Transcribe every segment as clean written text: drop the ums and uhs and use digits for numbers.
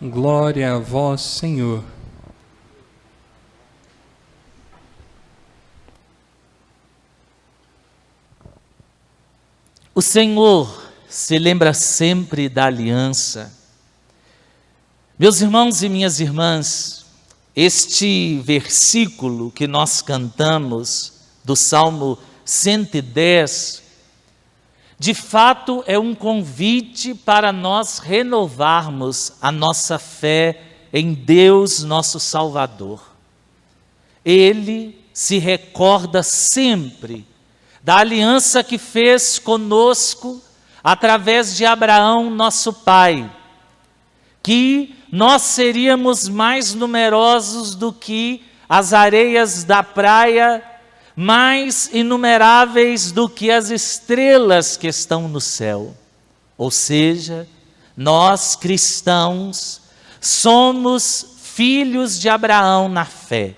Glória a vós, Senhor. O Senhor se lembra sempre da aliança. Meus irmãos e minhas irmãs, este versículo que nós cantamos do Salmo 110, de fato é um convite para nós renovarmos a nossa fé em Deus, nosso Salvador. Ele se recorda sempre da aliança que fez conosco através de Abraão, nosso pai, que nós seríamos mais numerosos do que as areias da praia, mais inumeráveis do que as estrelas que estão no céu. Ou seja, nós cristãos somos filhos de Abraão na fé.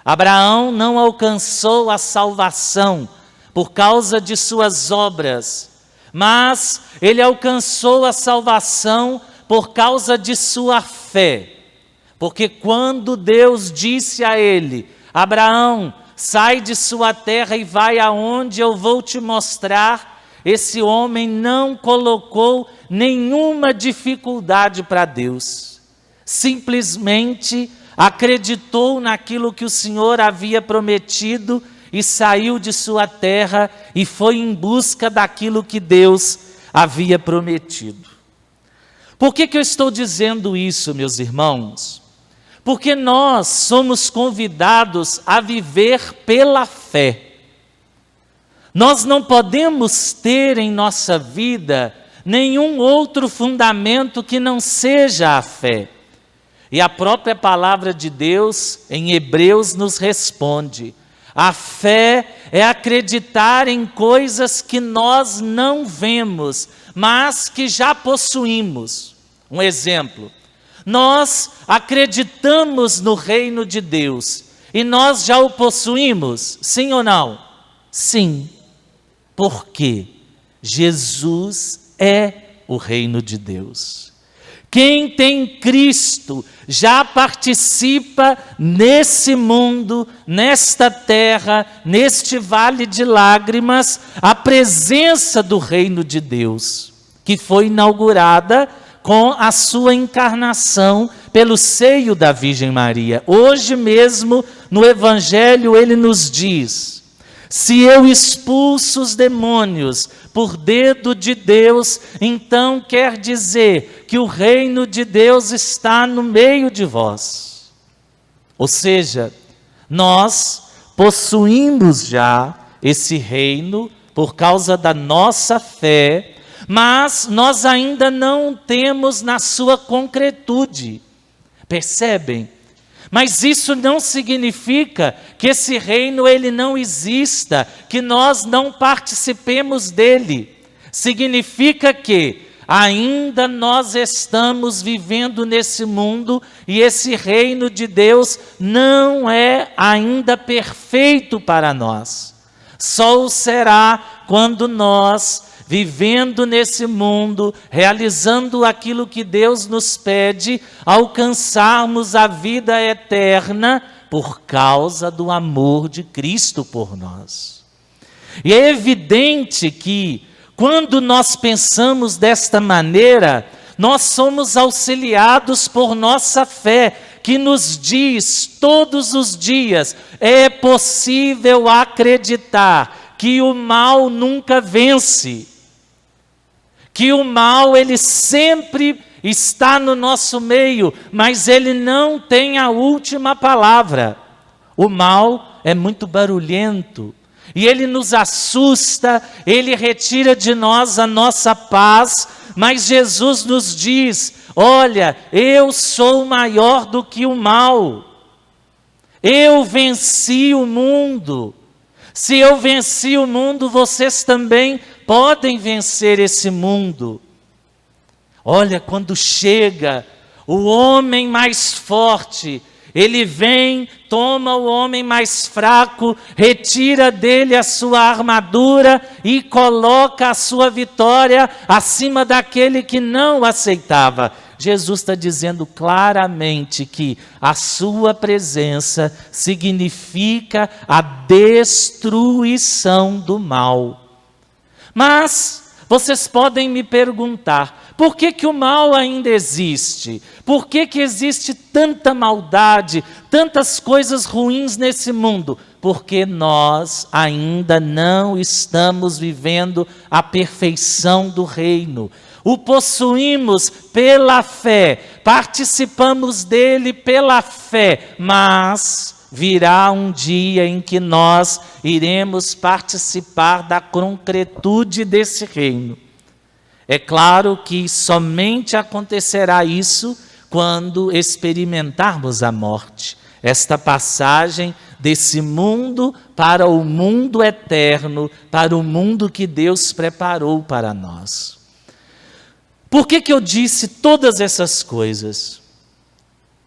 Abraão não alcançou a salvação por causa de suas obras, mas ele alcançou a salvação por causa de sua fé. Porque quando Deus disse a ele: Abraão, sai de sua terra e vai aonde eu vou te mostrar, esse homem não colocou nenhuma dificuldade para Deus. Simplesmente acreditou naquilo que o Senhor havia prometido e saiu de sua terra e foi em busca daquilo que Deus havia prometido. Por que eu estou dizendo isso, meus irmãos? Porque nós somos convidados a viver pela fé. Nós não podemos ter em nossa vida nenhum outro fundamento que não seja a fé. E a própria palavra de Deus, em Hebreus, nos responde: a fé é acreditar em coisas que nós não vemos, mas que já possuímos. Um exemplo: nós acreditamos no reino de Deus e nós já o possuímos, sim ou não? Sim. Por quê? Jesus é o reino de Deus. Quem tem Cristo já participa nesse mundo, nesta terra, neste vale de lágrimas, a presença do reino de Deus, que foi inaugurada com a sua encarnação pelo seio da Virgem Maria. Hoje mesmo, no Evangelho, ele nos diz: se eu expulso os demônios por dedo de Deus, então quer dizer que o reino de Deus está no meio de vós. Ou seja, nós possuímos já esse reino por causa da nossa fé, mas nós ainda não temos na sua concretude. Percebem? Mas isso não significa que esse reino ele não exista, que nós não participemos dele. Significa que ainda nós estamos vivendo nesse mundo e esse reino de Deus não é ainda perfeito para nós. Só o será quando nós, vivendo nesse mundo, realizando aquilo que Deus nos pede, alcançarmos a vida eterna por causa do amor de Cristo por nós. E é evidente que, quando nós pensamos desta maneira, nós somos auxiliados por nossa fé, que nos diz todos os dias: é possível acreditar que o mal nunca vence, que o mal ele sempre está no nosso meio, mas ele não tem a última palavra. O mal é muito barulhento e ele nos assusta, ele retira de nós a nossa paz, mas Jesus nos diz: olha, eu sou maior do que o mal, eu venci o mundo. Se eu venci o mundo, vocês também podem vencer esse mundo. Olha, quando chega o homem mais forte, ele vem, toma o homem mais fraco, retira dele a sua armadura e coloca a sua vitória acima daquele que não aceitava. Jesus está dizendo claramente que a sua presença significa a destruição do mal. Mas vocês podem me perguntar, por que que o mal ainda existe? Por que que existe tanta maldade, tantas coisas ruins nesse mundo? Porque nós ainda não estamos vivendo a perfeição do reino. O possuímos pela fé, participamos dele pela fé, mas virá um dia em que nós iremos participar da concretude desse reino. É claro que somente acontecerá isso quando experimentarmos a morte. Esta passagem desse mundo para o mundo eterno, para o mundo que Deus preparou para nós. Por que que eu disse todas essas coisas?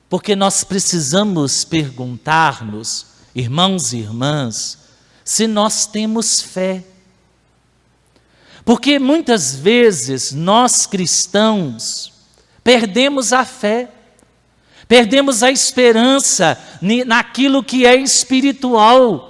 Porque nós precisamos perguntar-nos, irmãos e irmãs, se nós temos fé. Porque muitas vezes nós cristãos perdemos a fé, perdemos a esperança naquilo que é espiritual,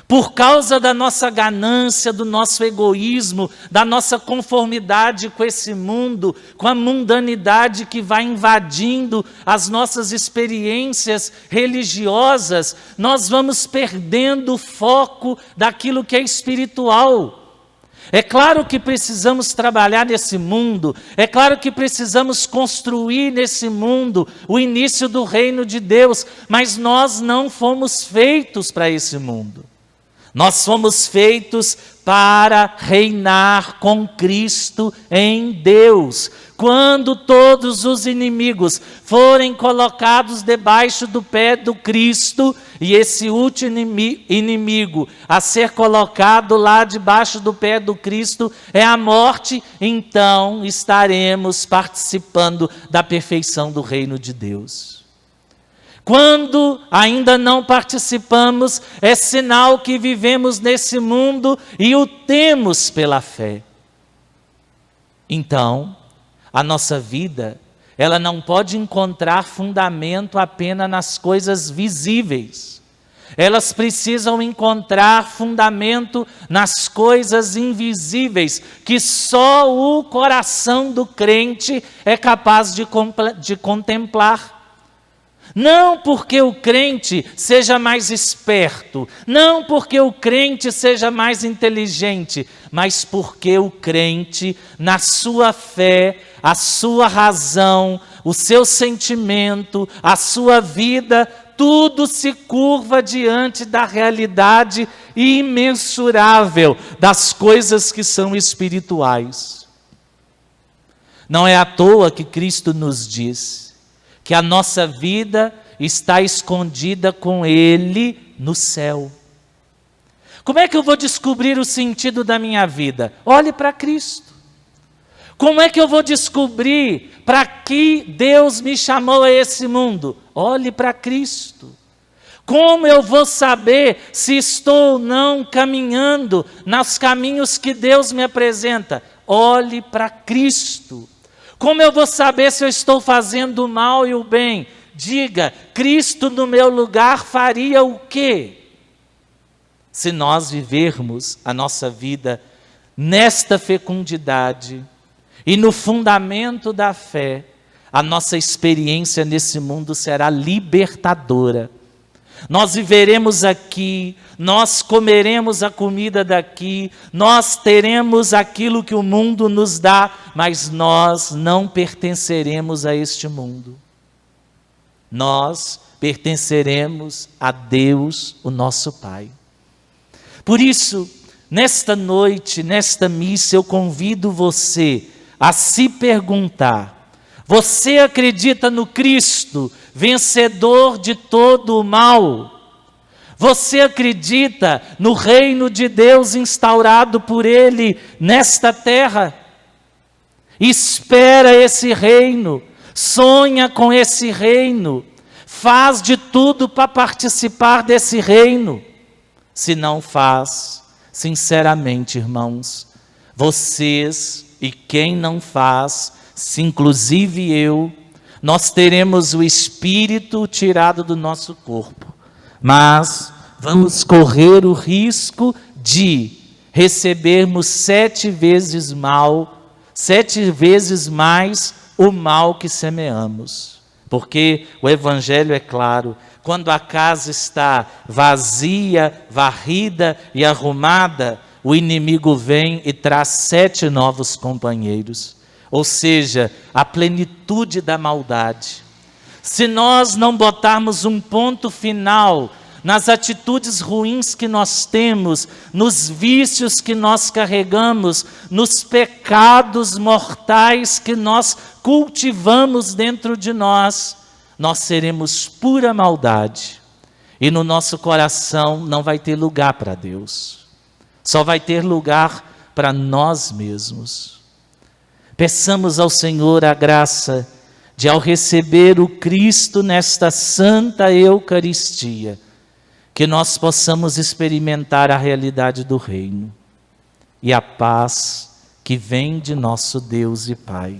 por causa da nossa ganância, do nosso egoísmo, da nossa conformidade com esse mundo, com a mundanidade que vai invadindo as nossas experiências religiosas, nós vamos perdendo o foco daquilo que é espiritual. É claro que precisamos trabalhar nesse mundo, é claro que precisamos construir nesse mundo o início do reino de Deus, mas nós não fomos feitos para esse mundo. Nós fomos feitos para reinar com Cristo em Deus. Quando todos os inimigos forem colocados debaixo do pé do Cristo, e esse último inimigo a ser colocado lá debaixo do pé do Cristo é a morte, então estaremos participando da perfeição do reino de Deus. Quando ainda não participamos, é sinal que vivemos nesse mundo e o temos pela fé. Então, a nossa vida, ela não pode encontrar fundamento apenas nas coisas visíveis. Elas precisam encontrar fundamento nas coisas invisíveis, que só o coração do crente é capaz de contemplar. Não porque o crente seja mais esperto, não porque o crente seja mais inteligente, mas porque o crente, na sua fé, a sua razão, o seu sentimento, a sua vida, tudo se curva diante da realidade imensurável das coisas que são espirituais. Não é à toa que Cristo nos diz que a nossa vida está escondida com Ele no céu. Como é que eu vou descobrir o sentido da minha vida? Olhe para Cristo. Como é que eu vou descobrir para que Deus me chamou a esse mundo? Olhe para Cristo. Como eu vou saber se estou ou não caminhando nos caminhos que Deus me apresenta? Olhe para Cristo. Como eu vou saber se eu estou fazendo o mal e o bem? Diga, Cristo no meu lugar faria o quê? Se nós vivermos a nossa vida nesta fecundidade e no fundamento da fé, a nossa experiência nesse mundo será libertadora. Nós viveremos aqui, nós comeremos a comida daqui, nós teremos aquilo que o mundo nos dá, mas nós não pertenceremos a este mundo. Nós pertenceremos a Deus, o nosso Pai. Por isso, nesta noite, nesta missa, eu convido você a se perguntar: você acredita no Cristo, vencedor de todo o mal? Você acredita no reino de Deus instaurado por Ele nesta terra? Espera esse reino, sonha com esse reino, faz de tudo para participar desse reino. Se não faz, sinceramente, irmãos, vocês e quem não faz, se inclusive eu, nós teremos o espírito tirado do nosso corpo, mas vamos correr o risco de recebermos 7 vezes mais o mal que semeamos. Porque o Evangelho é claro, quando a casa está vazia, varrida e arrumada, o inimigo vem e traz 7 novos companheiros. Ou seja, a plenitude da maldade. Se nós não botarmos um ponto final nas atitudes ruins que nós temos, nos vícios que nós carregamos, nos pecados mortais que nós cultivamos dentro de nós, nós seremos pura maldade. E no nosso coração não vai ter lugar para Deus. Só vai ter lugar para nós mesmos. Peçamos ao Senhor a graça de, ao receber o Cristo nesta Santa Eucaristia, que nós possamos experimentar a realidade do reino e a paz que vem de nosso Deus e Pai.